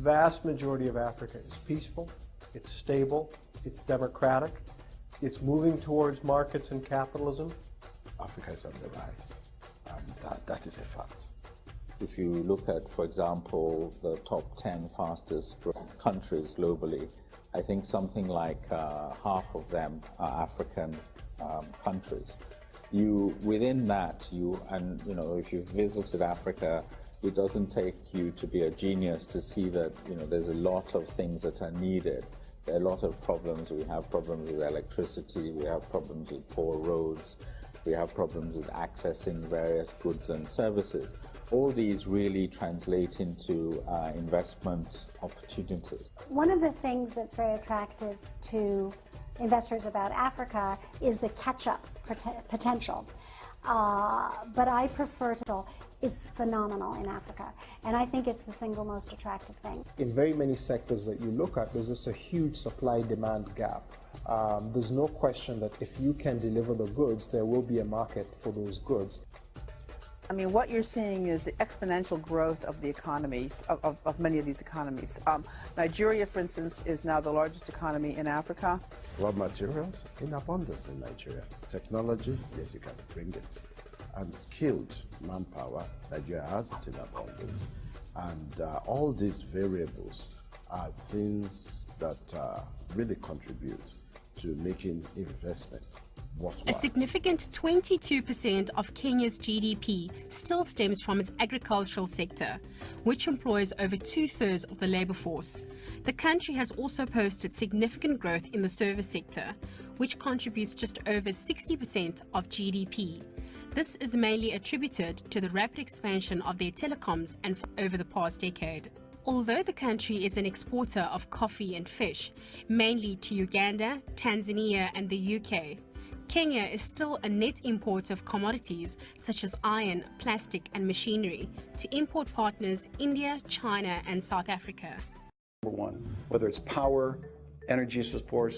vast majority of Africa is peaceful, it's stable, it's democratic, it's moving towards markets and capitalism. Africa is on the rise, and that is a fact. If you look at, for example, the top 10 fastest growing countries globally, I think something like half of them are African countries. Within that, if you've visited Africa, it doesn't take you to be a genius to see that, there's a lot of things that are needed. There are a lot of problems. We have problems with electricity, we have problems with poor roads, we have problems with accessing various goods and services. All these really translate into investment opportunities. One of the things that's very attractive to investors about Africa is the catch-up potential. But I prefer to is phenomenal in Africa, and I think it's the single most attractive thing. In very many sectors that you look at, there's just a huge supply-demand gap. There's no question that if you can deliver the goods, there will be a market for those goods. I mean, what you're seeing is the exponential growth of the economies, of many of these economies. Nigeria, for instance, is now the largest economy in Africa. Raw materials in abundance in Nigeria. Technology, yes, you can bring it. And skilled manpower, Nigeria has it in abundance. And all these variables are things that really contribute to making investment worthwhile. A significant 22% of Kenya's GDP still stems from its agricultural sector, which employs over 2/3 of the labor force. The country has also posted significant growth in the service sector, which contributes just over 60% of GDP. This is mainly attributed to the rapid expansion of their telecoms and over the past decade. Although the country is an exporter of coffee and fish, mainly to Uganda, Tanzania and the UK, Kenya is still a net importer of commodities such as iron, plastic and machinery to import partners India, China and South Africa. Number one, whether it's power, energy support,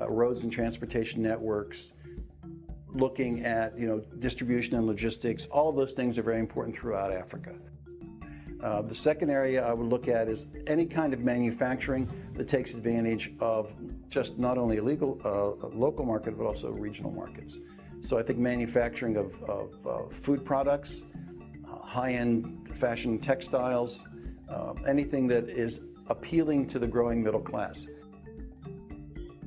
roads and transportation networks, looking at distribution and logistics, all of those things are very important throughout Africa. The second area I would look at is any kind of manufacturing that takes advantage of just not only a local market, but also regional markets. So I think manufacturing of food products, high-end fashion textiles, anything that is appealing to the growing middle class.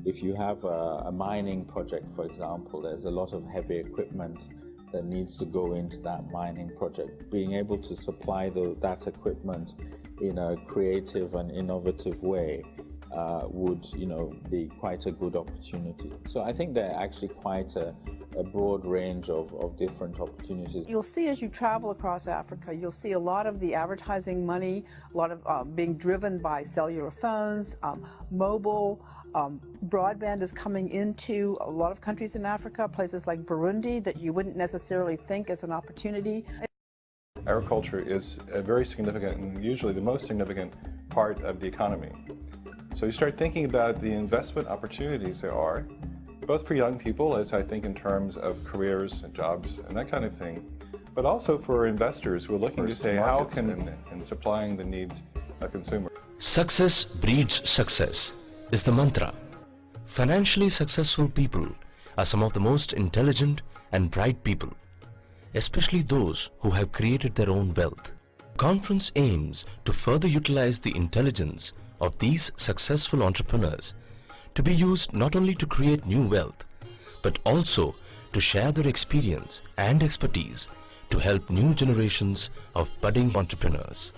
If you have a mining project, for example, there's a lot of heavy equipment that needs to go into that mining project. Being able to supply that equipment in a creative and innovative way would be quite a good opportunity. So I think there are actually quite a broad range of different opportunities. You'll see as you travel across Africa, you'll see a lot of the advertising money, a lot of being driven by cellular phones, mobile, broadband is coming into a lot of countries in Africa, places like Burundi that you wouldn't necessarily think as an opportunity. Agriculture is a very significant and usually the most significant part of the economy. So you start thinking about the investment opportunities there are, both for young people, as I think in terms of careers and jobs and that kind of thing, but also for investors who are looking to say how can in supplying the needs of consumers. Success breeds success is the mantra. Financially successful people are some of the most intelligent and bright people, especially those who have created their own wealth. The conference aims to further utilize the intelligence of these successful entrepreneurs to be used not only to create new wealth, but also to share their experience and expertise to help new generations of budding entrepreneurs.